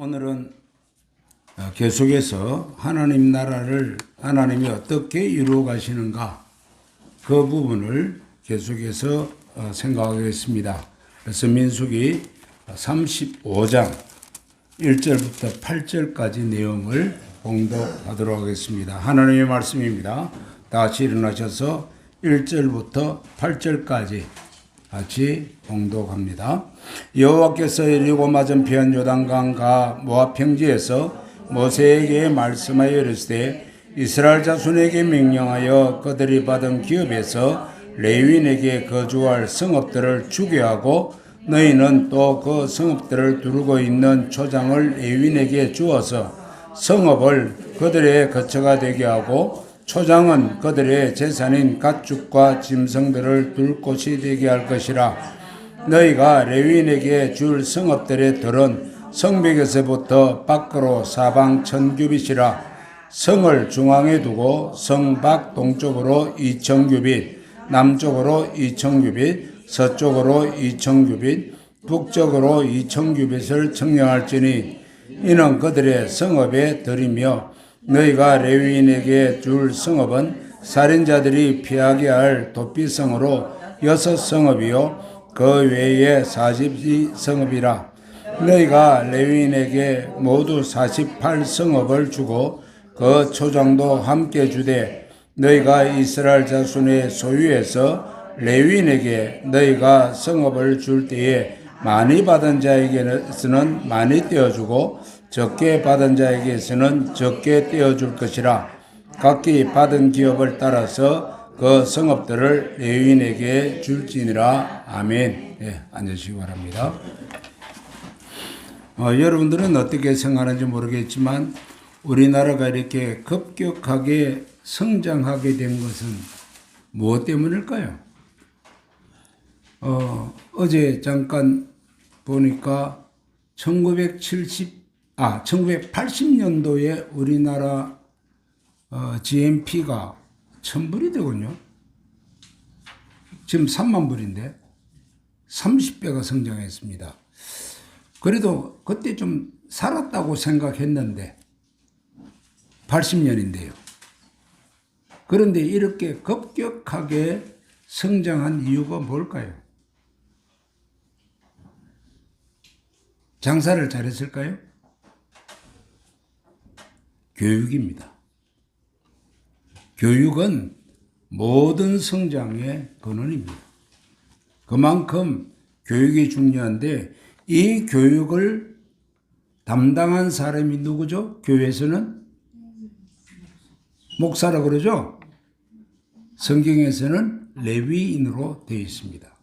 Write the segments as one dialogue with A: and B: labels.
A: 오늘은 계속해서 하나님 나라를 하나님이 어떻게 이루어 가시는가 그 부분을 계속해서 생각하겠습니다. 그래서 민수기 35장 1절부터 8절까지 내용을 봉독하도록 하겠습니다. 하나님의 말씀입니다. 다 같이 일어나셔서 1절부터 8절까지 같이 봉독합니다. 여호와께서 여리고 맞은편 요단강과 모압 평지에서 모세에게 말씀하여 이르시되 이스라엘 자손에게 명령하여 그들이 받은 기업에서 레위인에게 거주할 성읍들을 주게 하고 너희는 또 그 성읍들을 두르고 있는 초장을 레위인에게 주어서 성읍을 그들의 거처가 되게 하고 초장은 그들의 재산인 가축과 짐승들을 둘 곳이 되게 할 것이라. 너희가 레위인에게 줄 성읍들의 들은 성벽에서부터 밖으로 사방 1000규빗이라. 성을 중앙에 두고 성 밖 동쪽으로 2000규빗, 남쪽으로 2000규빗, 서쪽으로 2000규빗, 북쪽으로 2000규빗을 청량할지니 이는 그들의 성읍의 들이며 너희가 레위인에게 줄 성읍은 살인자들이 피하게 할 도피성으로 6성읍이요 그 외에 42성읍이라. 너희가 레위인에게 모두 48성읍을 주고 그 초장도 함께 주되 너희가 이스라엘 자손의 소유에서 레위인에게 너희가 성읍을 줄 때에 많이 받은 자에게서는 많이 떼어주고 적게 받은 자에게서는 적게 떼어줄 것이라. 각기 받은 기업을 따라서 그 성읍들을 레위인에게 줄지니라. 아멘. 예, 앉으시기 바랍니다. 여러분들은 어떻게 생각하는지 모르겠지만 우리나라가 이렇게 급격하게 성장하게 된 것은 무엇 때문일까요? 어제 잠깐 보니까 1980년도에 우리나라 GNP가 1000불이 되군요. 지금 3만 불인데 30배가 성장했습니다. 그래도 그때 좀 살았다고 생각했는데 80년인데요. 그런데 이렇게 급격하게 성장한 이유가 뭘까요? 장사를 잘했을까요? 교육입니다. 교육은 모든 성장의 근원입니다. 그만큼 교육이 중요한데 이 교육을 담당한 사람이 누구죠? 교회에서는 목사라고 그러죠? 성경에서는 레위인으로 되어 있습니다.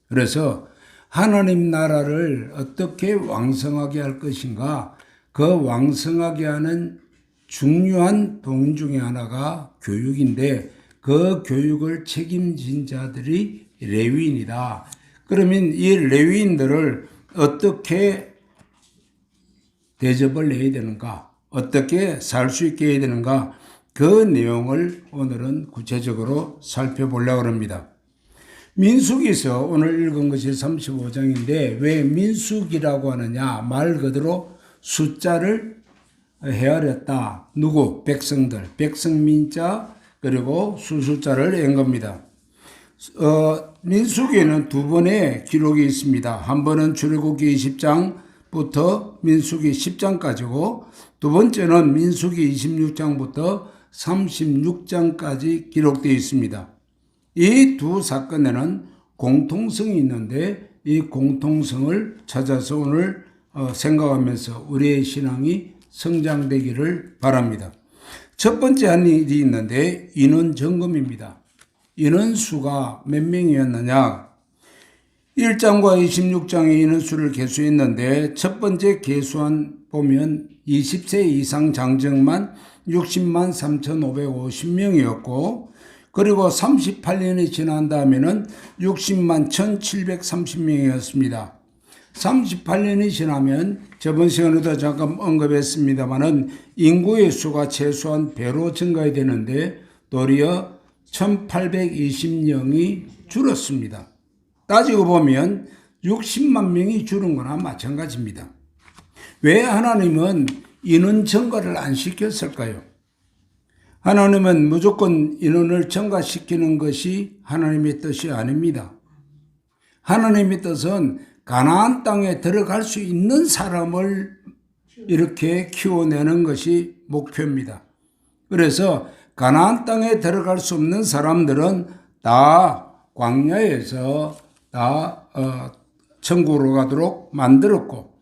A: 그래서 하나님 나라를 어떻게 왕성하게 할 것인가, 그 왕성하게 하는 중요한 동인 중에 하나가 교육인데 그 교육을 책임진 자들이 레위인이다. 그러면 이 레위인들을 어떻게 대접을 해야 되는가, 어떻게 살 수 있게 해야 되는가, 그 내용을 오늘은 구체적으로 살펴보려고 합니다. 민수기에서 오늘 읽은 것이 35장인데 왜 민수기라고 하느냐? 말 그대로 숫자를 헤아렸다. 누구? 백성들. 백성민자 그리고 수숫자를 한 겁니다. 민수기에는 두 번의 기록이 있습니다. 한 번은 출애굽기 20장부터 민수기 10장까지고 두 번째는 민수기 26장부터 36장까지 기록되어 있습니다. 이 두 사건에는 공통성이 있는데 이 공통성을 찾아서 오늘 생각하면서 우리의 신앙이 성장되기를 바랍니다. 첫 번째 한 일이 있는데 인원 점검입니다. 인원수가 몇 명이었느냐? 1장과 26장의 인원수를 계수했는데 첫 번째 계수한 보면 20세 이상 장정만 60만 3,550명이었고 그리고 38년이 지난 다음에는 60만 1,730명이었습니다. 38년이 지나면 저번 시간에도 잠깐 언급했습니다마는 인구의 수가 최소한 배로 증가해야 되는데 도리어 1,820명이 줄었습니다. 따지고 보면 60만 명이 줄은 거나 마찬가지입니다. 왜 하나님은 인원 증가를 안 시켰을까요? 하나님은 무조건 인원을 증가시키는 것이 하나님의 뜻이 아닙니다. 하나님의 뜻은 가나안 땅에 들어갈 수 있는 사람을 이렇게 키워내는 것이 목표입니다. 그래서 가나안 땅에 들어갈 수 없는 사람들은 다 광야에서 다 천국으로 가도록 만들었고,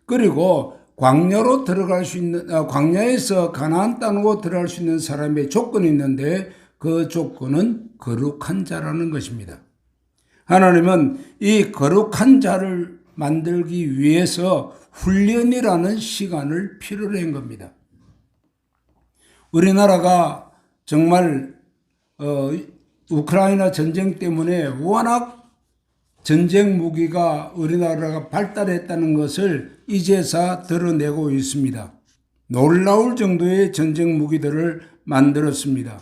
A: 그리고 광야로 들어갈 수 있는 광야에서 가나안 땅으로 들어갈 수 있는 사람의 조건이 있는데 그 조건은 거룩한 자라는 것입니다. 하나님은 이 거룩한 자를 만들기 위해서 훈련이라는 시간을 필요로 한 겁니다. 우리나라가 정말 우크라이나 전쟁 때문에 워낙 전쟁 무기가 우리나라가 발달했다는 것을 이제서 드러내고 있습니다. 놀라울 정도의 전쟁 무기들을 만들었습니다.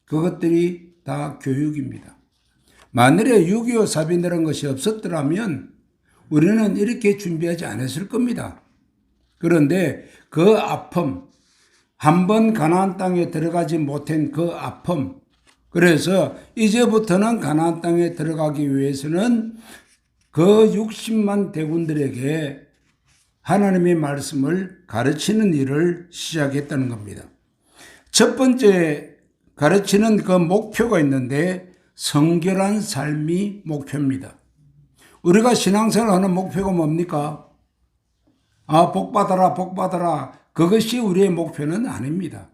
A: 그것들이 다 교육입니다. 만일에 6.25 사변이라는 것이 없었더라면 우리는 이렇게 준비하지 않았을 겁니다. 그런데 그 아픔, 한번 가나안 땅에 들어가지 못한 그 아픔, 그래서 이제부터는 가나안 땅에 들어가기 위해서는 그 60만 대군들에게 하나님의 말씀을 가르치는 일을 시작했다는 겁니다. 첫 번째 가르치는 그 목표가 있는데 성결한 삶이 목표입니다. 우리가 신앙생활 하는 목표가 뭡니까? 복 받아라, 복 받아라. 그것이 우리의 목표는 아닙니다.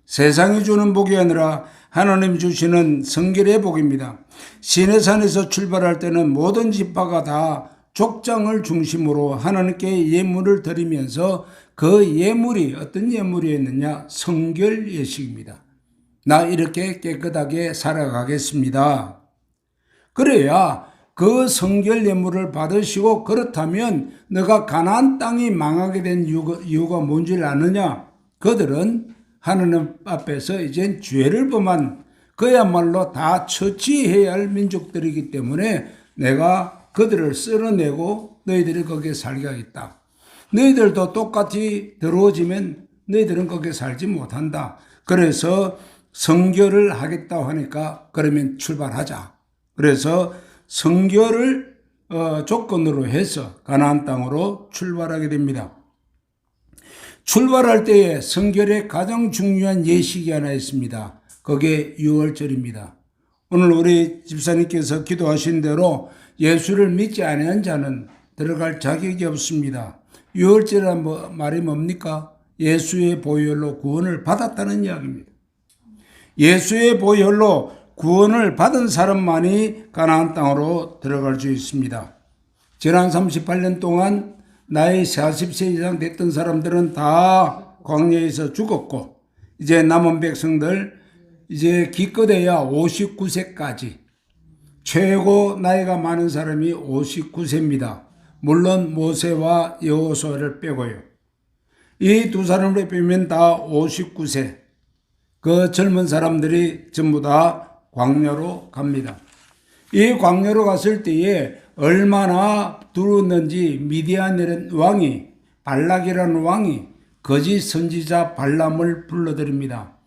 A: 세상이 주는 복이 아니라 하나님 주시는 성결의 복입니다. 시내산에서 출발할 때는 모든 지파가 다 족장을 중심으로 하나님께 예물을 드리면서 그 예물이 어떤 예물이었느냐? 성결 예식입니다. 나 이렇게 깨끗하게 살아가겠습니다. 그래야 그 성결 예물을 받으시고, 그렇다면 너가 가나안 땅이 망하게 된 이유가 뭔지 아느냐? 그들은 하나님 앞에서 이젠 죄를 범한 그야말로 다 처치해야 할 민족들이기 때문에 내가 그들을 쓸어내고 너희들이 거기에 살게 하겠다. 너희들도 똑같이 더러워지면 너희들은 거기에 살지 못한다. 그래서 성결을 하겠다고 하니까 그러면 출발하자. 그래서 성결을 조건으로 해서 가나안 땅으로 출발하게 됩니다. 출발할 때에 성결의 가장 중요한 예식이 하나 있습니다. 그게 유월절입니다. 오늘 우리 집사님께서 기도하신 대로 예수를 믿지 아니한 자는 들어갈 자격이 없습니다. 유월절이란 말이 뭡니까? 예수의 보혈로 구원을 받았다는 이야기입니다. 예수의 보혈로 구원을 받은 사람만이 가나안 땅으로 들어갈 수 있습니다. 지난 38년 동안 나이 40세 이상 됐던 사람들은 다 광야에서 죽었고, 이제 남은 백성들 이제 기껏해야 59세까지, 최고 나이가 많은 사람이 59세입니다. 물론 모세와 여호수아를 빼고요. 이 두 사람을 빼면 다 59세. 그 젊은 사람들이 전부 다 광야로 갑니다. 이 광야로 갔을 때에 얼마나 두려웠는지 미디안이라는 왕이, 발락이라는 왕이 거짓 선지자 발람을 불러들입니다.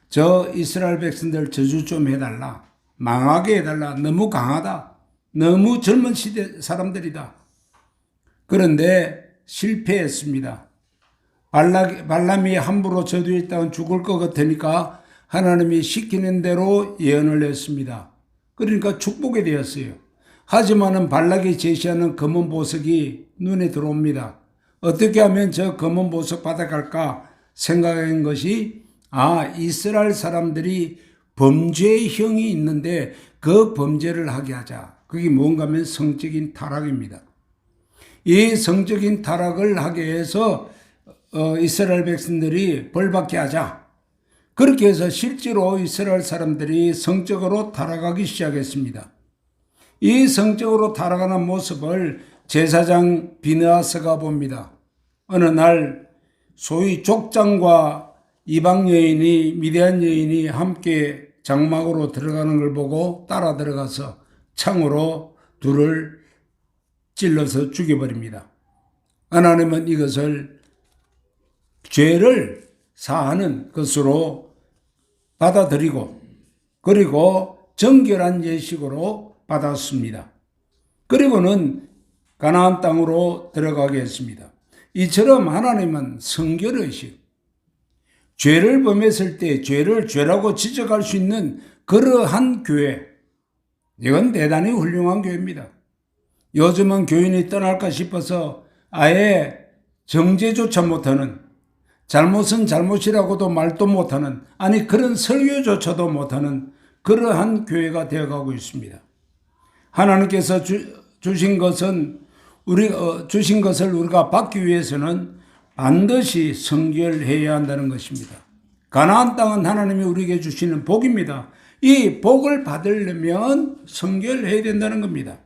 A: 저 이스라엘 백성들 저주 좀 해달라. 망하게 해달라. 너무 강하다. 너무 젊은 시대 사람들이다. 그런데 실패했습니다. 발람이 함부로 저주했다면 죽을 것 같으니까 하나님이 시키는 대로 예언을 했습니다. 그러니까 축복이 되었어요. 하지만은 발락이 제시하는 검은 보석이 눈에 들어옵니다. 어떻게 하면 저 검은 보석 받아갈까 생각한 것이, 이스라엘 사람들이 범죄형이 있는데 그 범죄를 하게 하자. 그게 뭔가 하면 성적인 타락입니다. 이 성적인 타락을 하게 해서 이스라엘 백성들이 벌받게 하자. 그렇게 해서 실제로 이스라엘 사람들이 성적으로 타락하기 시작했습니다. 이 성적으로 타락하는 모습을 제사장 비느하스가 봅니다. 어느 날 소위 족장과 이방 여인이, 미디안 여인이 함께 장막으로 들어가는 걸 보고 따라 들어가서 창으로 둘을 찔러서 죽여버립니다. 하나님은 이것을 죄를 사하는 것으로 받아들이고 그리고 정결한 예식으로 받았습니다. 그리고는 가나안 땅으로 들어가게 했습니다. 이처럼 하나님은 성결의식, 죄를 범했을 때 죄를 죄라고 지적할 수 있는 그러한 교회, 이건 대단히 훌륭한 교회입니다. 요즘은 교인이 떠날까 싶어서 아예 정죄조차 못하는, 잘못은 잘못이라고도 말도 못하는, 아니 그런 설교조차도 못하는 그러한 교회가 되어가고 있습니다. 하나님께서 주신 것을 우리가 받기 위해서는 반드시 성결해야 한다는 것입니다. 가나안 땅은 하나님이 우리에게 주시는 복입니다. 이 복을 받으려면 성결해야 된다는 겁니다.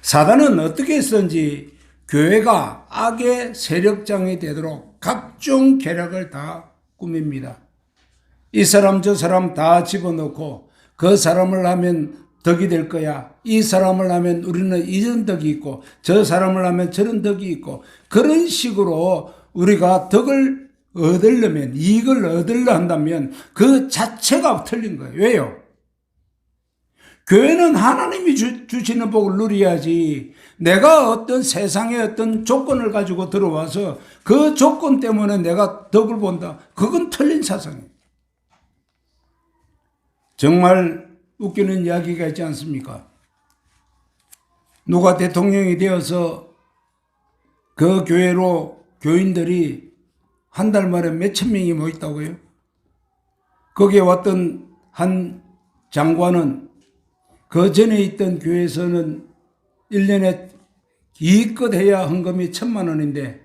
A: 사단은 어떻게 했든지 교회가 악의 세력장이 되도록 각종 계략을 다 꾸밉니다. 이 사람 저 사람 다 집어넣고 그 사람을 하면 덕이 될 거야. 이 사람을 하면 우리는 이런 덕이 있고 저 사람을 하면 저런 덕이 있고 그런 식으로 우리가 덕을 얻으려면, 이익을 얻으려 한다면 그 자체가 틀린 거예요. 왜요? 교회는 하나님이 주시는 복을 누려야지 내가 어떤 세상의 어떤 조건을 가지고 들어와서 그 조건 때문에 내가 덕을 본다. 그건 틀린 사상이에요. 정말 웃기는 이야기가 있지 않습니까? 누가 대통령이 되어서 그 교회로 교인들이 한 달 만에 몇천 명이 모였다고요? 거기에 왔던 한 장관은 그 전에 있던 교회에서는 1년에 기껏 해야 헌금이 1,000만 원인데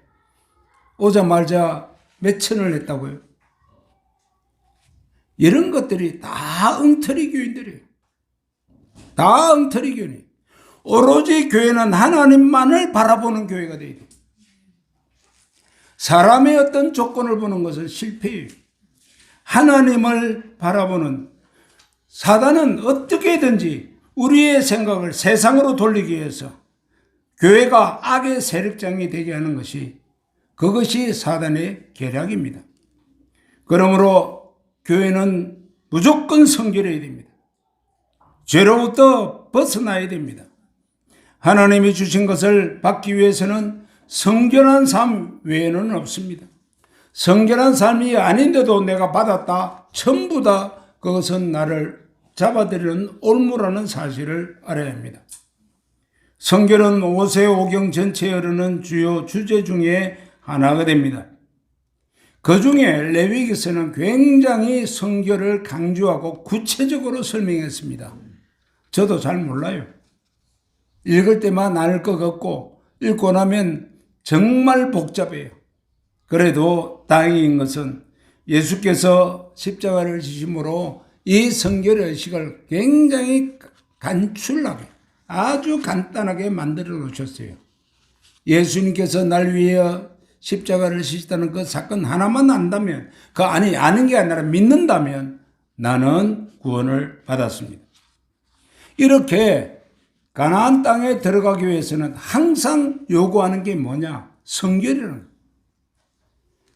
A: 오자마자 몇천을 했다고요? 이런 것들이 다 엉터리 교인들이에요. 다 엉터리 교인이에요. 오로지 교회는 하나님만을 바라보는 교회가 되어야 돼요. 사람의 어떤 조건을 보는 것은 실패예요. 하나님을 바라보는, 사단은 어떻게든지 우리의 생각을 세상으로 돌리기 위해서 교회가 악의 세력장이 되게 하는 것이, 그것이 사단의 계략입니다. 그러므로 교회는 무조건 성결해야 됩니다. 죄로부터 벗어나야 됩니다. 하나님이 주신 것을 받기 위해서는 성결한 삶 외에는 없습니다. 성결한 삶이 아닌데도 내가 받았다, 전부 다 그것은 나를 잡아들이는 올무라는 사실을 알아야 합니다. 성결은 모세오경 전체에 흐르는 주요 주제 중에 하나가 됩니다. 그 중에 레위기서는 굉장히 성결을 강조하고 구체적으로 설명했습니다. 저도 잘 몰라요. 읽을 때만 알 것 같고 읽고 나면 정말 복잡해요. 그래도 다행인 것은 예수께서 십자가를 지심으로 이 성결의식을 굉장히 간출하게, 아주 간단하게 만들어 놓으셨어요. 예수님께서 날 위해 십자가를 지셨다는 그 사건 하나만 안다면, 그 아는 게 아니라 믿는다면 나는 구원을 받았습니다. 이렇게 가나안 땅에 들어가기 위해서는 항상 요구하는 게 뭐냐? 성결이라는 거예요.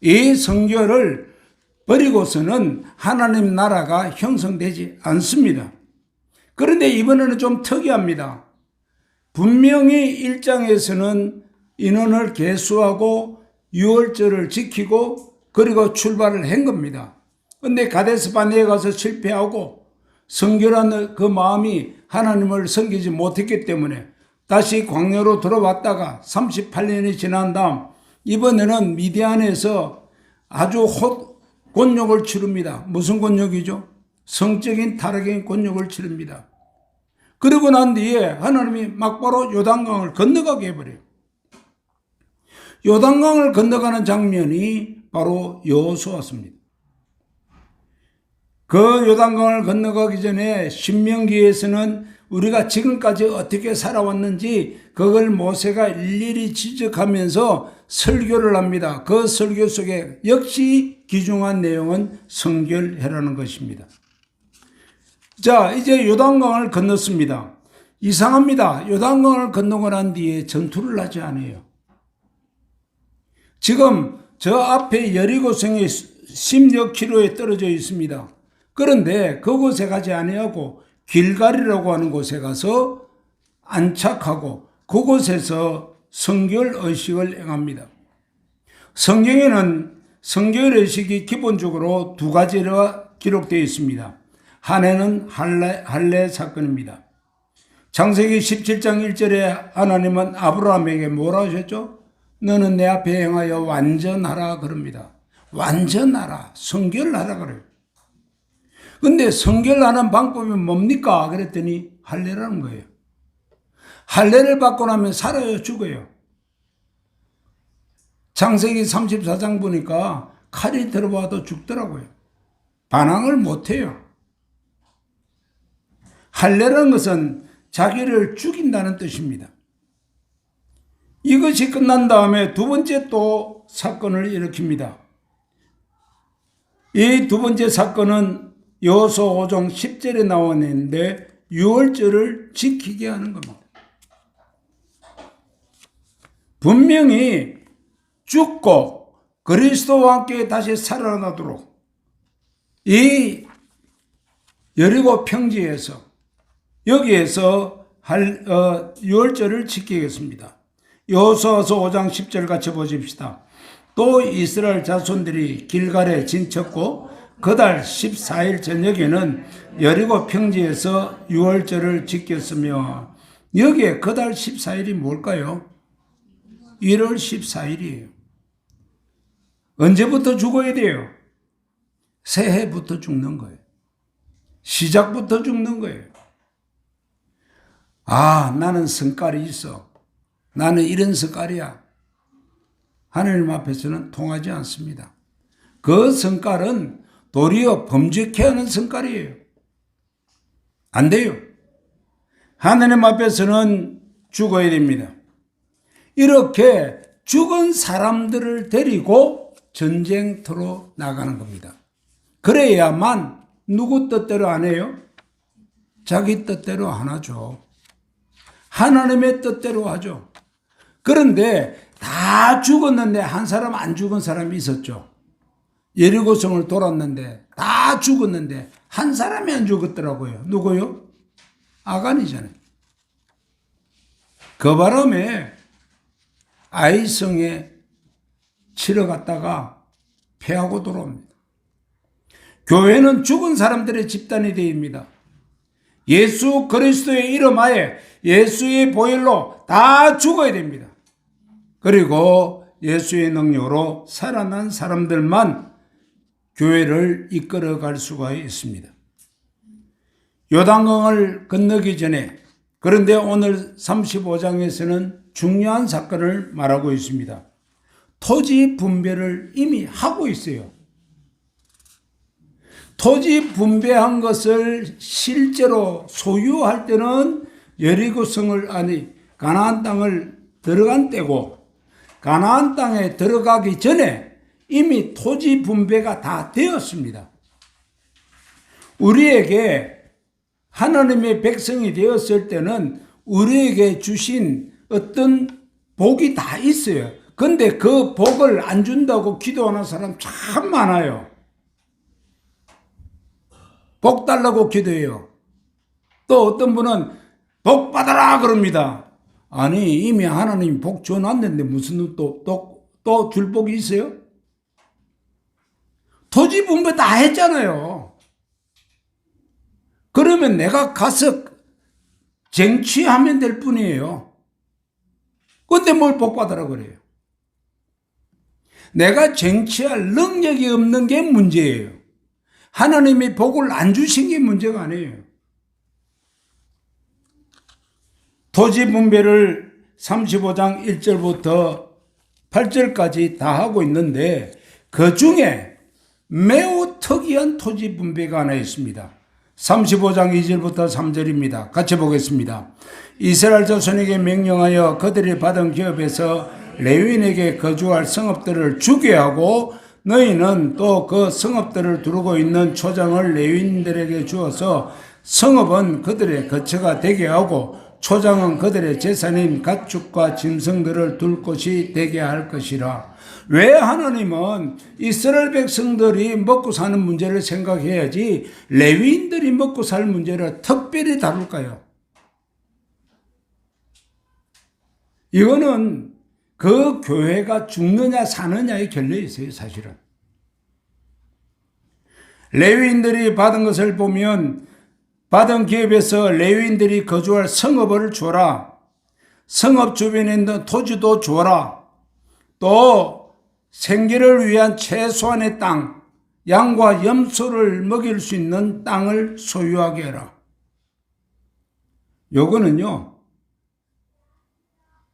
A: 이 성결을 버리고서는 하나님 나라가 형성되지 않습니다. 그런데 이번에는 좀 특이합니다. 분명히 1장에서는 인원을 계수하고 유월절을 지키고 그리고 출발을 한 겁니다. 그런데 가데스 바네에 가서 실패하고 성결한 그 마음이 하나님을 섬기지 못했기 때문에 다시 광야로 들어왔다가 38년이 지난 다음 이번에는 미디안에서 아주 곤욕을 치릅니다. 무슨 곤욕이죠? 성적인 타락의 곤욕을 치릅니다. 그러고 난 뒤에 하나님이 막바로 요단강을 건너가게 해버려요. 요단강을 건너가는 장면이 바로 여호수아입니다. 그 요단강을 건너가기 전에 신명기에서는 우리가 지금까지 어떻게 살아왔는지 그걸 모세가 일일이 지적하면서 설교를 합니다. 그 설교 속에 역시 귀중한 내용은 성결해라는 것입니다. 자, 이제 요단강을 건넜습니다. 이상합니다. 요단강을 건너고 난 뒤에 전투를 하지 않아요. 지금 저 앞에 여리고성이 10여 킬로에 떨어져 있습니다. 그런데 그곳에 가지 아니하고 길갈이라고 하는 곳에 가서 안착하고 그곳에서 성결 의식을 행합니다. 성경에는 성결 의식이 기본적으로 두 가지가 기록되어 있습니다. 하나는 할례 사건입니다. 창세기 17장 1절에 하나님은 아브라함에게 뭐라 하셨죠? 너는 내 앞에 행하여 완전하라 그럽니다. 완전하라, 성결하라 그래요. 근데 성결하는 방법이 뭡니까? 그랬더니 할례라는 거예요. 할례를 받고 나면 살아요, 죽어요? 창세기 34장 보니까 칼이 들어와도 죽더라고요. 반항을 못해요. 할례라는 것은 자기를 죽인다는 뜻입니다. 이것이 끝난 다음에 두 번째 또 사건을 일으킵니다. 이 두 번째 사건은 여호수아 5장 10절에 나와 있는데 유월절을 지키게 하는 겁니다. 분명히 죽고 그리스도와 함께 다시 살아나도록 이 여리고 평지에서 여기에서 유월절을 지키겠습니다. 여호수아서 5장 10절 같이 보십시다. 또 이스라엘 자손들이 길갈에 진쳤고 그달 14일 저녁에는 여리고 평지에서 유월절을 지켰으며 여기에 그달 14일이 뭘까요? 1월 14일이에요. 언제부터 죽어야 돼요? 새해부터 죽는 거예요. 시작부터 죽는 거예요. 아, 나는 성깔이 있어. 나는 이런 성깔이야. 하나님 앞에서는 통하지 않습니다. 그 성깔은 도리어 범죄케 하는 성깔이에요. 안 돼요. 하나님 앞에서는 죽어야 됩니다. 이렇게 죽은 사람들을 데리고 전쟁터로 나가는 겁니다. 그래야만 누구 뜻대로 안 해요? 자기 뜻대로 안 하죠. 하나님의 뜻대로 하죠. 그런데 다 죽었는데 한 사람 안 죽은 사람이 있었죠. 여리고성을 돌았는데 다 죽었는데 한 사람이 안 죽었더라고요. 누구요? 아간이잖아요. 그 바람에 아이성에 치러 갔다가 패하고 돌아옵니다. 교회는 죽은 사람들의 집단이 되입니다. 예수 그리스도의 이름 하에 예수의 보혈로 다 죽어야 됩니다. 그리고 예수의 능력으로 살아난 사람들만 교회를 이끌어갈 수가 있습니다. 요단강을 건너기 전에 그런데 오늘 35장에서는 중요한 사건을 말하고 있습니다. 토지 분배를 이미 하고 있어요. 토지 분배한 것을 실제로 소유할 때는 여리고성을 가나안 땅을 들어간 때고 가나안 땅에 들어가기 전에 이미 토지 분배가 다 되었습니다. 우리에게 하나님의 백성이 되었을 때는 우리에게 주신 어떤 복이 다 있어요. 근데 그 복을 안 준다고 기도하는 사람 참 많아요. 복 달라고 기도해요. 또 어떤 분은 복 받아라 그럽니다. 아니 이미 하나님이 복 줘놨는데 무슨 또 줄 복이 있어요? 토지 분배 다 했잖아요. 그러면 내가 가서 쟁취하면 될 뿐이에요. 근데 뭘 복 받아라 그래요? 내가 쟁취할 능력이 없는 게 문제예요. 하나님이 복을 안 주신 게 문제가 아니에요. 토지 분배를 35장 1절부터 8절까지 다 하고 있는데 그 중에 매우 특이한 토지 분배가 하나 있습니다. 35장 2절부터 3절입니다. 같이 보겠습니다. 이스라엘 자손에게 명령하여 그들이 받은 기업에서 레위인에게 거주할 성읍들을 주게 하고 너희는 또 그 성읍들을 두르고 있는 초장을 레위인들에게 주어서 성읍은 그들의 거처가 되게 하고 초장은 그들의 재산인 가축과 짐승들을 둘 곳이 되게 할 것이라. 왜 하나님은 이스라엘 백성들이 먹고 사는 문제를 생각해야지 레위인들이 먹고 살 문제를 특별히 다룰까요? 이거는 그 교회가 죽느냐 사느냐에 결려 있어요, 사실은. 레위인들이 받은 것을 보면 받은 기업에서 레위인들이 거주할 성읍을 주어라. 성읍 주변에 있는 토지도 주어라. 또 생계를 위한 최소한의 땅, 양과 염소를 먹일 수 있는 땅을 소유하게 해라. 요거는요,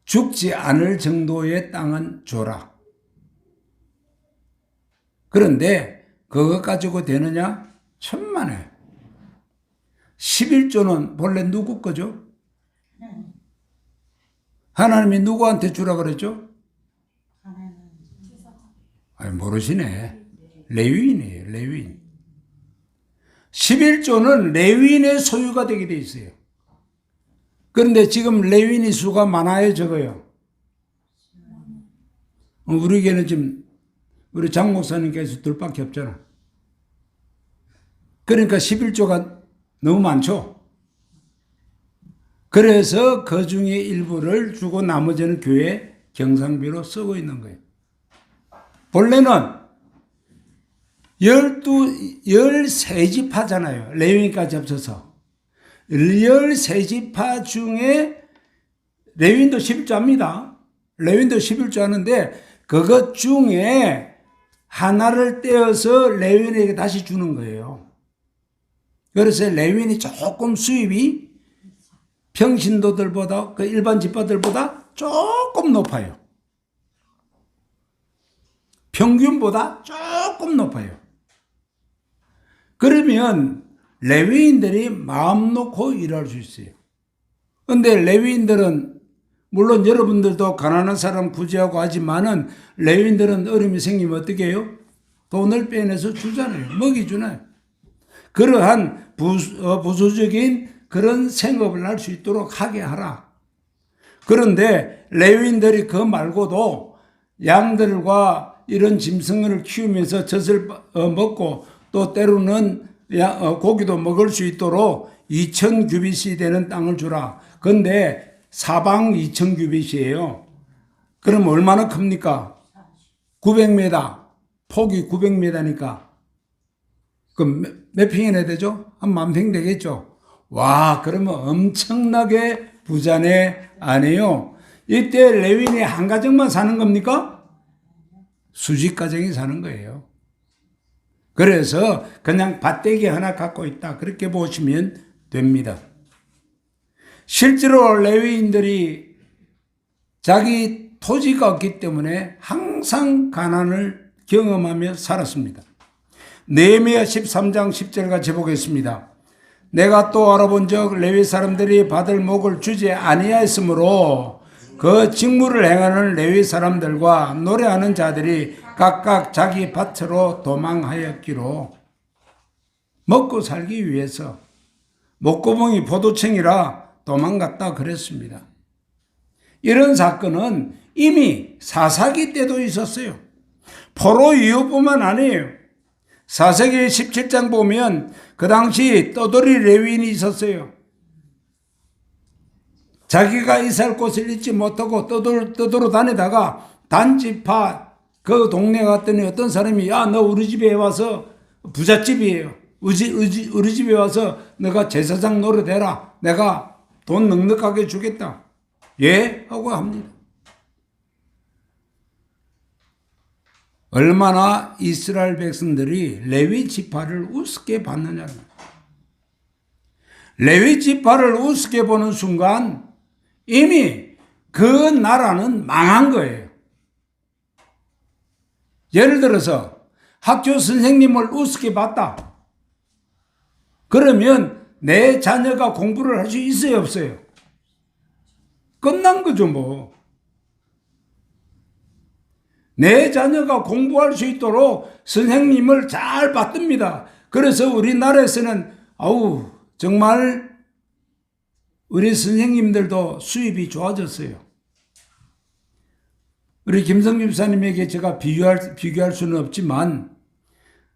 A: 죽지 않을 정도의 땅은 줘라. 그런데 그것 가지고 되느냐? 천만에. 11조는 본래 누구 거죠? 하나님이 누구한테 주라 그랬죠? 아니, 모르시네. 레위인이에요, 레위인. 11조는 레위인의 소유가 되게 돼 있어요. 그런데 지금 레위인의 수가 많아요, 적어요? 우리에게는 지금 우리 장 목사님께서 둘밖에 없잖아. 그러니까 11조가 너무 많죠. 그래서 그 중에 일부를 주고 나머지는 교회 경상비로 쓰고 있는 거예요. 본래는 13지파잖아요. 레위인까지 합쳐서. 13지파 중에 레위인도 11조합니다. 레위인도 11조 하는데 그것 중에 하나를 떼어서 레위인에게 다시 주는 거예요. 그래서 레위인이 조금 수입이 평신도들보다 그 일반 지파들보다 조금 높아요. 평균보다 조금 높아요. 그러면 레위인들이 마음 놓고 일할 수 있어요. 그런데 레위인들은 물론 여러분들도 가난한 사람 구제하고 하지만은 레위인들은 어려움이 생기면 어떻게 해요? 돈을 빼내서 주잖아요. 먹이주나요? 그러한 부수적인 그런 생업을 할 수 있도록 하게 하라. 그런데 레위인들이 그 말고도 양들과 이런 짐승을 키우면서 젖을 먹고 또 때로는 고기도 먹을 수 있도록 2000규빗이 되는 땅을 주라. 그런데 사방 2000규빗이에요. 그럼 얼마나 큽니까? 900m. 폭이 900m니까. 그럼 몇 평이나 되죠? 한 10,000평 되겠죠? 와, 그러면 엄청나게 부자네 아니에요? 이때 레위인이 한 가정만 사는 겁니까? 수십 가정이 사는 거예요. 그래서 그냥 밭대기 하나 갖고 있다. 그렇게 보시면 됩니다. 실제로 레위인들이 자기 토지가 없기 때문에 항상 가난을 경험하며 살았습니다. 느헤미야 13장 10절 같이 보겠습니다. 내가 또 알아본즉 레위 사람들이 받을 목을 주지 아니하였으므로 그 직무를 행하는 레위 사람들과 노래하는 자들이 각각 자기 밭으로 도망하였기로. 먹고 살기 위해서 목구멍이 포도청이라 도망갔다 그랬습니다. 이런 사건은 이미 사사기 때도 있었어요. 포로 이후뿐만 아니에요. 사사기 17장 보면 그 당시 떠돌이 레위인이 있었어요. 자기가 있을 곳을 잊지 못하고 떠돌아 다니다가 단지파 그 동네 갔더니 어떤 사람이 야, 너 우리 집에 와서 부잣집이에요. 우리 집에 와서 너가 제사장 노릇해라. 내가 돈 넉넉하게 주겠다. 예? 하고 합니다. 얼마나 이스라엘 백성들이 레위 지파를 우습게 봤느냐는 거예요. 레위 지파를 우습게 보는 순간 이미 그 나라는 망한 거예요. 예를 들어서 학교 선생님을 우습게 봤다. 그러면 내 자녀가 공부를 할 수 있어요, 없어요? 끝난 거죠, 뭐. 내 자녀가 공부할 수 있도록 선생님을 잘 받듭니다. 그래서 우리나라에서는 정말 우리 선생님들도 수입이 좋아졌어요. 우리 김성규 집사님에게 제가 비교할 수는 없지만,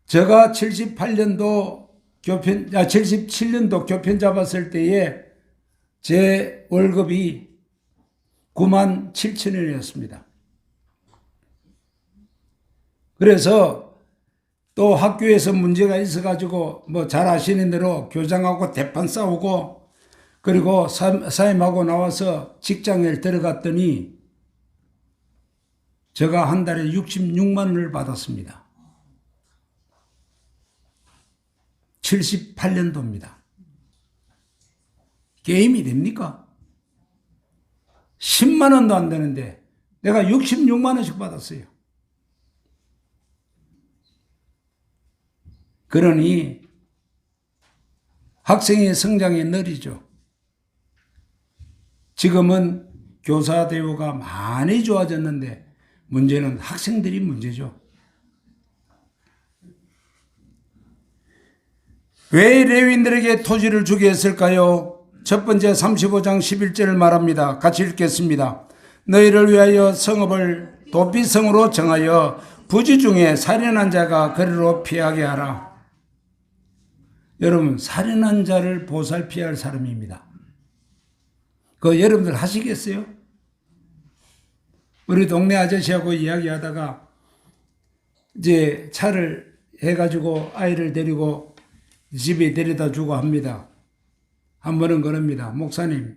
A: 제가 77년도 교편 잡았을 때에 제 월급이 9만 7천 원이었습니다. 그래서 또 학교에서 문제가 있어가지고 잘 아시는 대로 교장하고 대판 싸우고, 그리고 사임하고 나와서 직장에 들어갔더니 제가 한 달에 66만 원을 받았습니다. 78년도입니다. 게임이 됩니까? 10만 원도 안 되는데 내가 66만 원씩 받았어요. 그러니 학생의 성장이 느리죠. 지금은 교사 대우가 많이 좋아졌는데 문제는 학생들이 문제죠. 왜 레위인들에게 토지를 주게 했을까요? 첫 번째 35장 11절을 말합니다. 같이 읽겠습니다. 너희를 위하여 성읍을 도피성으로 정하여 부지 중에 살인한 자가 거리로 피하게 하라. 여러분, 살인한 자를 보살피할 사람입니다. 그거 여러분들 하시겠어요? 우리 동네 아저씨하고 이야기하다가 이제 차를 해가지고 아이를 데리고 집에 데려다 주고 합니다. 한 번은 그럽니다. 목사님,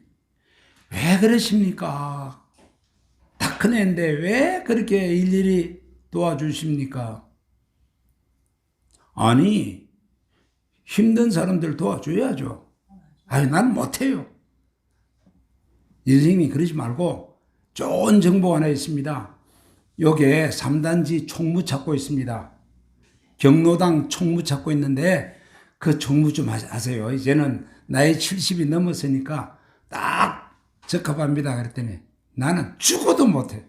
A: 왜 그러십니까? 다 큰 애인데 왜 그렇게 일일이 도와주십니까? 아니, 힘든 사람들 도와줘야죠. 아니, 난 못해요. 선생님이 그러지 말고 좋은 정보 하나 있습니다. 여기에 3단지 총무 찾고 있습니다. 경로당 총무 찾고 있는데 그 총무 좀 하세요. 이제는 나이 70이 넘었으니까 딱 적합합니다. 그랬더니 나는 죽어도 못해.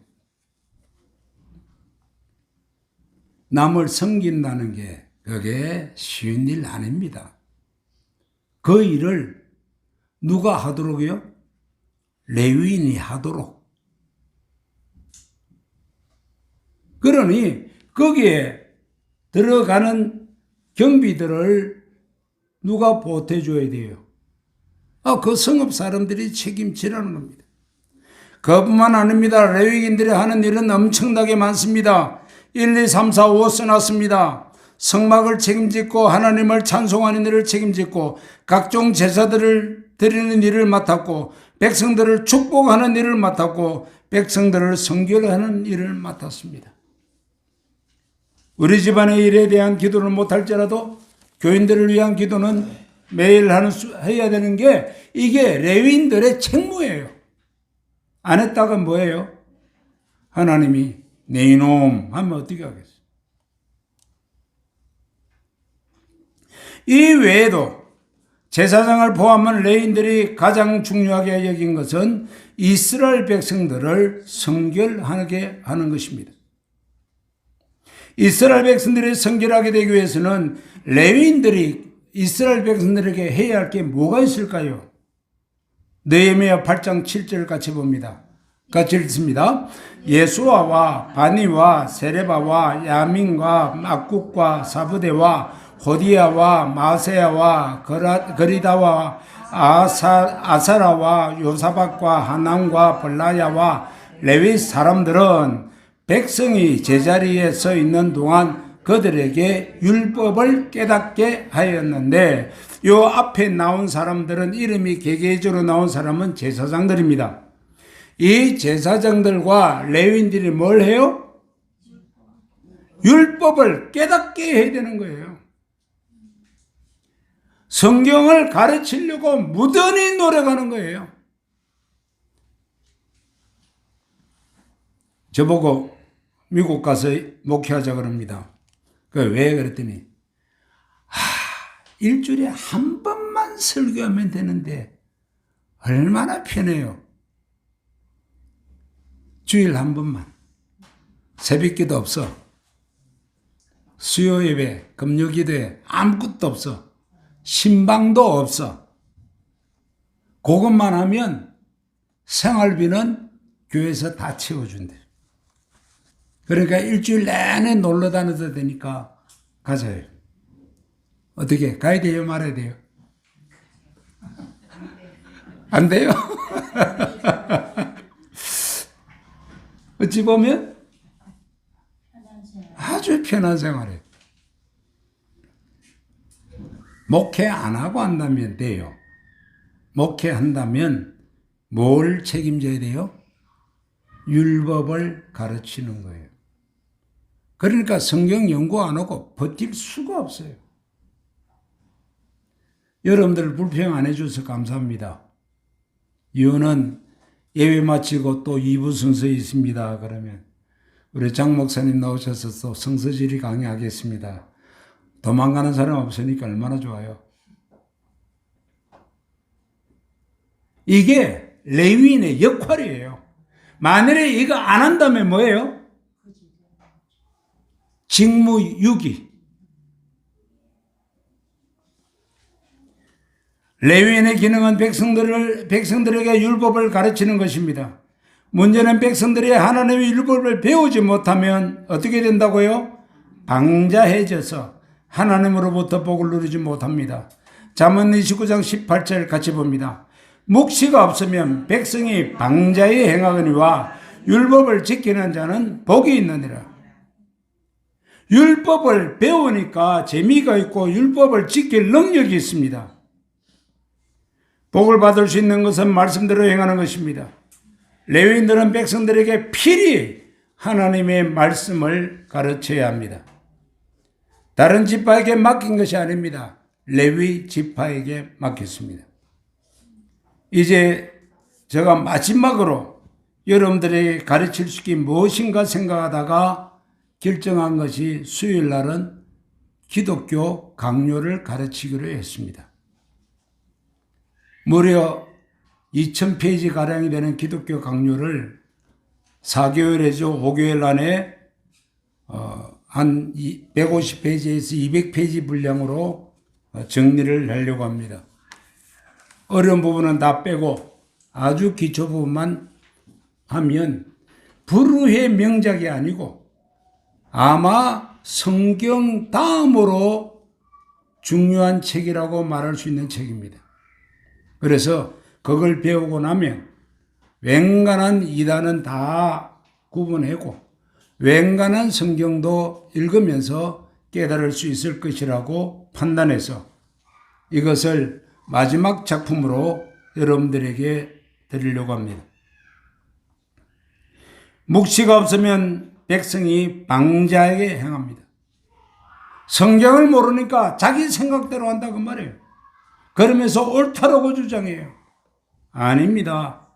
A: 남을 섬긴다는 게 그게 쉬운 일 아닙니다. 그 일을 누가 하도록요? 레위인이 하도록. 그러니 거기에 들어가는 경비들을 누가 보태줘야 돼요? 그 성읍 사람들이 책임지라는 겁니다. 그뿐만 아닙니다. 레위인들이 하는 일은 엄청나게 많습니다. 1, 2, 3, 4, 5 써놨습니다. 성막을 책임짓고 하나님을 찬송하는 일을 책임짓고 각종 제사들을 드리는 일을 맡았고 백성들을 축복하는 일을 맡았고 백성들을 선결하는 일을 맡았습니다. 우리 집안의 일에 대한 기도를 못할지라도 교인들을 위한 기도는 매일 해야 되는 게 이게 레위인들의 책무예요. 안 했다가 뭐예요? 하나님이 내 이놈 하면 어떻게 하겠어요? 이 외에도 제사장을 포함한 레위인들이 가장 중요하게 여긴 것은 이스라엘 백성들을 성결하게 하는 것입니다. 이스라엘 백성들이 성결하게 되기 위해서는 레위인들이 이스라엘 백성들에게 해야 할 게 뭐가 있을까요? 느헤미야 8장 7절 같이 봅니다. 같이 읽습니다. 예수아와 바니와 세레바와 야민과 막국과 사부대와 호디야와 마세야와 거리다와 아사라와 요사박과 하난과 벌라야와 레위 사람들은 백성이 제자리에 서 있는 동안 그들에게 율법을 깨닫게 하였는데 요 앞에 나온 사람들은 이름이 개개적으로 나온 사람은 제사장들입니다. 이 제사장들과 레위인들이 뭘 해요? 율법을 깨닫게 해야 되는 거예요. 성경을 가르치려고 무던히 노력하는 거예요. 저보고 미국 가서 목회하자 그럽니다. 왜 그랬더니 일주일에 한 번만 설교하면 되는데 얼마나 편해요. 주일 한 번만. 새벽기도 없어. 수요예배, 금요기도에 아무것도 없어. 신방도 없어. 그것만 하면 생활비는 교회에서 다 채워준대. 그러니까 일주일 내내 놀러 다녀도 되니까 가자요. 어떻게? 가야 돼요? 말아야 돼요? 안 돼요? 어찌 보면 아주 편한 생활이에요. 목회 안 하고 한다면 돼요. 목회한다면 뭘 책임져야 돼요? 율법을 가르치는 거예요. 그러니까 성경 연구 안 하고 버틸 수가 없어요. 여러분들 불평 안 해줘서 감사합니다. 이유는 예배 마치고 또 2부 순서에 있습니다. 그러면 우리 장 목사님 나오셔서 또 성서지리 강의하겠습니다. 도망가는 사람 없으니까 얼마나 좋아요. 이게 레위인의 역할이에요. 만일에 이거 안 한다면 뭐예요? 직무유기. 레위인의 기능은 백성들에게 율법을 가르치는 것입니다. 문제는 백성들이 하나님의 율법을 배우지 못하면 어떻게 된다고요? 방자해져서 하나님으로부터 복을 누리지 못합니다. 잠언 29장 18절 같이 봅니다. 묵시가 없으면 백성이 방자에 행하거니와 율법을 지키는 자는 복이 있느니라. 율법을 배우니까 재미가 있고 율법을 지킬 능력이 있습니다. 복을 받을 수 있는 것은 말씀대로 행하는 것입니다. 레위인들은 백성들에게 필히 하나님의 말씀을 가르쳐야 합니다. 다른 지파에게 맡긴 것이 아닙니다. 레위 지파에게 맡겼습니다. 이제 제가 마지막으로 여러분들에게 가르칠 수 있게 무엇인가 생각하다가 결정한 것이 수요일 날은 기독교 강요를 가르치기로 했습니다. 무려 2000페이지 가량이 되는 기독교 강요를 4개월에서 5개월 안에 한 150페이지에서 200페이지 분량으로 정리를 하려고 합니다. 어려운 부분은 다 빼고 아주 기초 부분만 하면 불후의 명작이 아니고 아마 성경 다음으로 중요한 책이라고 말할 수 있는 책입니다. 그래서 그걸 배우고 나면 웬간한 이단은 다 구분하고 웬간한 성경도 읽으면서 깨달을 수 있을 것이라고 판단해서 이것을 마지막 작품으로 여러분들에게 드리려고 합니다. 묵시가 없으면 백성이 방자에게 행합니다. 성경을 모르니까 자기 생각대로 한다고 말해요. 그러면서 옳다라고 주장해요. 아닙니다.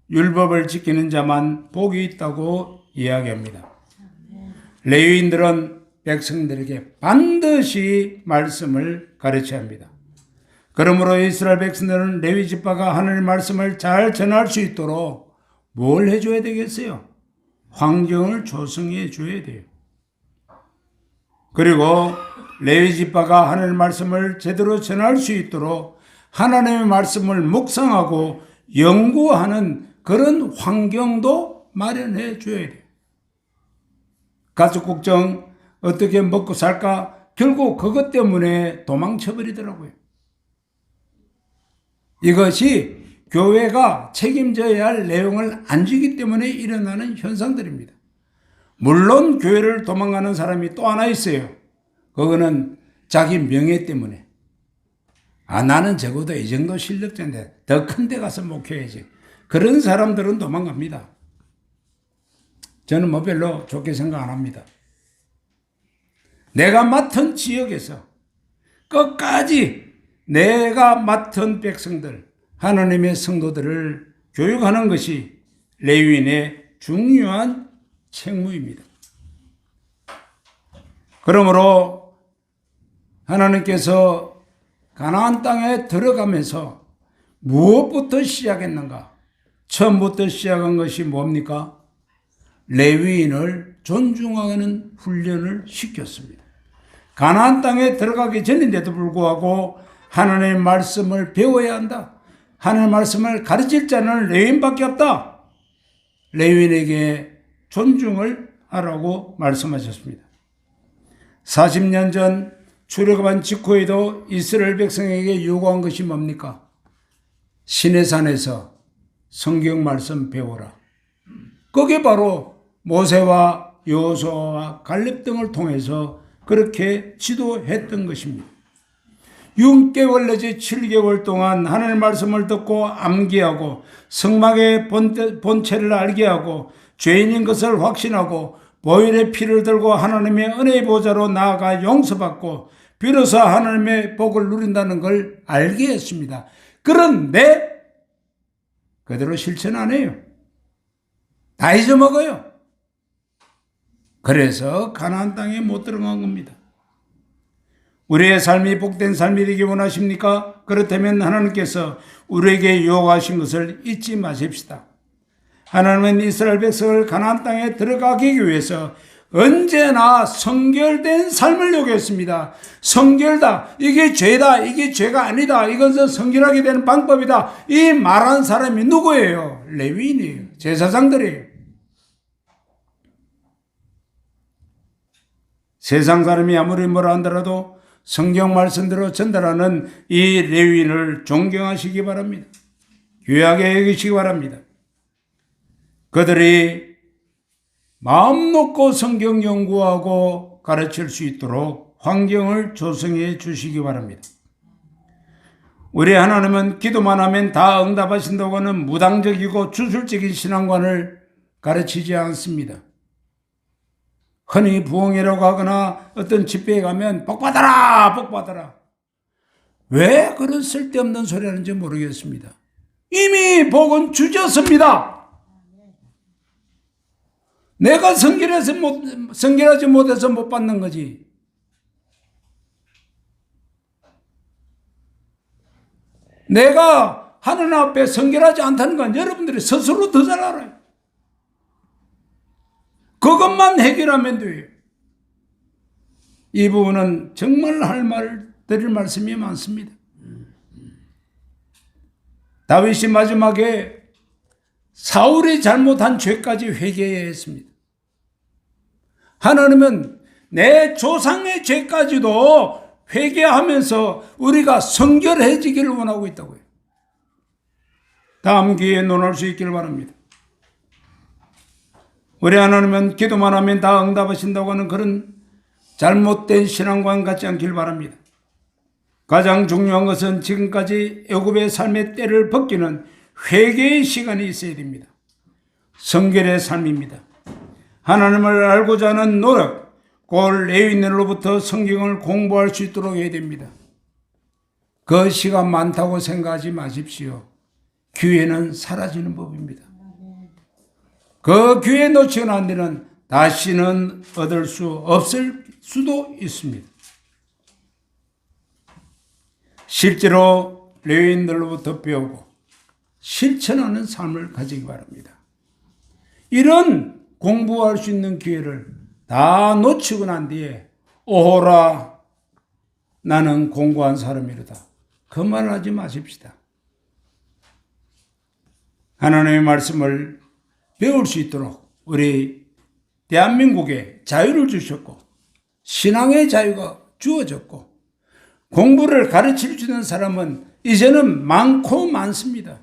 A: 율법을 지키는 자만 복이 있다고 이야기합니다. 레위인들은 백성들에게 반드시 말씀을 가르쳐야 합니다. 그러므로 이스라엘 백성들은 레위 지파가 하나님의 말씀을 잘 전할 수 있도록 뭘 해줘야 되겠어요? 환경을 조성해 줘야 돼요. 그리고 레위 지파가 하나님의 말씀을 제대로 전할 수 있도록 하나님의 말씀을 묵상하고 연구하는 그런 환경도 마련해 줘야 돼요. 가족 걱정, 어떻게 먹고 살까? 결국 그것 때문에 도망쳐버리더라고요. 이것이 교회가 책임져야 할 내용을 안 지기 때문에 일어나는 현상들입니다. 물론 교회를 도망가는 사람이 또 하나 있어요. 그거는 자기 명예 때문에. 나는 적어도 이 정도 실력자인데 더 큰 데 가서 목회해야지. 그런 사람들은 도망갑니다. 저는 뭐 별로 좋게 생각 안 합니다. 내가 맡은 지역에서 끝까지 내가 맡은 백성들, 하나님의 성도들을 교육하는 것이 레위인의 중요한 책무입니다. 그러므로 하나님께서 가나안 땅에 들어가면서 무엇부터 시작했는가? 처음부터 시작한 것이 뭡니까? 레위인을 존중하는 훈련을 시켰습니다. 가나안 땅에 들어가기 전인데도 불구하고 하나님의 말씀을 배워야 한다. 하나님의 말씀을 가르칠 자는 레위인밖에 없다. 레위인에게 존중을 하라고 말씀하셨습니다. 40년 전 출애굽한 직후에도 이스라엘 백성에게 요구한 것이 뭡니까? 시내산에서 성경 말씀 배워라. 그게 바로 모세와 여호수아와 갈렙 등을 통해서 그렇게 지도했던 것입니다. 6개월 내지 7개월 동안 하나님의 말씀을 듣고 암기하고 성막의 본체를 알게 하고 죄인인 것을 확신하고 보혈의 피를 들고 하나님의 은혜의 보좌로 나아가 용서받고 비로소 하나님의 복을 누린다는 걸 알게 했습니다. 그런데 그대로 실천 안 해요. 다 잊어먹어요. 그래서 가나안 땅에 못 들어간 겁니다. 우리의 삶이 복된 삶이 되기 원하십니까? 그렇다면 하나님께서 우리에게 요구하신 것을 잊지 마십시다. 하나님은 이스라엘 백성을 가나안 땅에 들어가기 위해서 언제나 성결된 삶을 요구했습니다. 성결다, 이게 죄다, 이게 죄가 아니다, 이것은 성결하게 되는 방법이다, 이 말한 사람이 누구예요? 레위인이에요. 제사장들이에요. 세상 사람이 아무리 뭐라 한다라도 성경 말씀대로 전달하는 이 레위인을 존경하시기 바랍니다. 귀하게 여기시기 바랍니다. 그들이 마음 놓고 성경 연구하고 가르칠 수 있도록 환경을 조성해 주시기 바랍니다. 우리 하나님은 기도만 하면 다 응답하신다고 하는 무당적이고 주술적인 신앙관을 가르치지 않습니다. 흔히 부흥회라고 하거나 어떤 집회에 가면 복 받아라, 복 받아라. 왜 그런 쓸데없는 소리 하는지 모르겠습니다. 이미 복은 주셨습니다. 내가 성결하지 못해서 못 받는 거지. 내가 하나님 앞에 성결하지 않다는 건 여러분들이 스스로 더 잘 알아요. 그것만 해결하면 돼요. 이 부분은 정말 드릴 말씀이 많습니다. 다윗이 마지막에 사울이 잘못한 죄까지 회개해야 했습니다. 하나님은 내 조상의 죄까지도 회개하면서 우리가 성결해지기를 원하고 있다고요. 다음 기회에 논할 수 있기를 바랍니다. 우리 하나님은 기도만 하면 다 응답하신다고 하는 그런 잘못된 신앙관 같지 않길 바랍니다. 가장 중요한 것은 지금까지 애굽의 삶의 때를 벗기는 회개의 시간이 있어야 됩니다. 성결의 삶입니다. 하나님을 알고자 하는 노력, 곧 레위인으로부터 성경을 공부할 수 있도록 해야 됩니다. 그 시간 많다고 생각하지 마십시오. 기회는 사라지는 법입니다. 그 기회 놓치고 난 뒤는 다시는 얻을 수 없을 수도 있습니다. 실제로 레위인들로부터 배우고 실천하는 삶을 가지기 바랍니다. 이런 공부할 수 있는 기회를 다 놓치고 난 뒤에 오호라 나는 공부한 사람이로다, 그 말을 하지 마십시다. 하나님의 말씀을 배울 수 있도록 우리 대한민국에 자유를 주셨고 신앙의 자유가 주어졌고 공부를 가르칠 수 있는 사람은 이제는 많고 많습니다.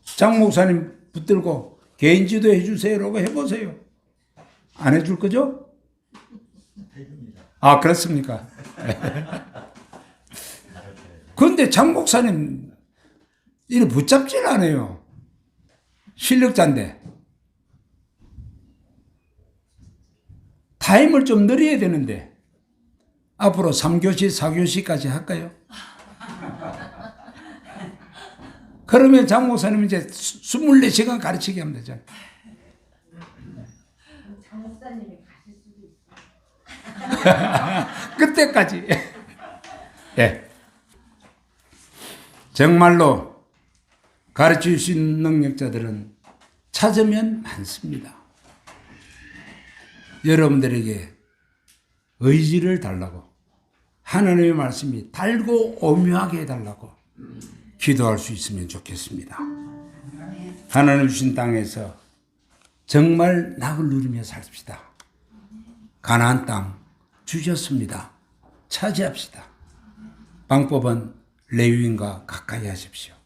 A: 장 목사님 붙들고 개인지도 해주세요라고 해보세요. 안 해줄 거죠? 아, 그렇습니까? 그런데 장 목사님 이를 붙잡질 않아요. 실력자인데. 타임을 좀 늘려야 되는데 앞으로 3교시, 4교시까지 할까요? 그러면 장 목사님 이제 24시간 가르치게 하면 되죠.
B: 장 목사님이 가실 수도 있어요.
A: 그때까지. 예. 정말로 가르칠 수 있는 능력자들은 찾으면 많습니다. 여러분들에게 의지를 달라고, 하나님의 말씀이 달고 오묘하게 해달라고, 기도할 수 있으면 좋겠습니다. 하나님 주신 땅에서 정말 낙을 누리며 삽시다. 가나안 땅 주셨습니다. 차지합시다. 방법은 레위인과 가까이 하십시오.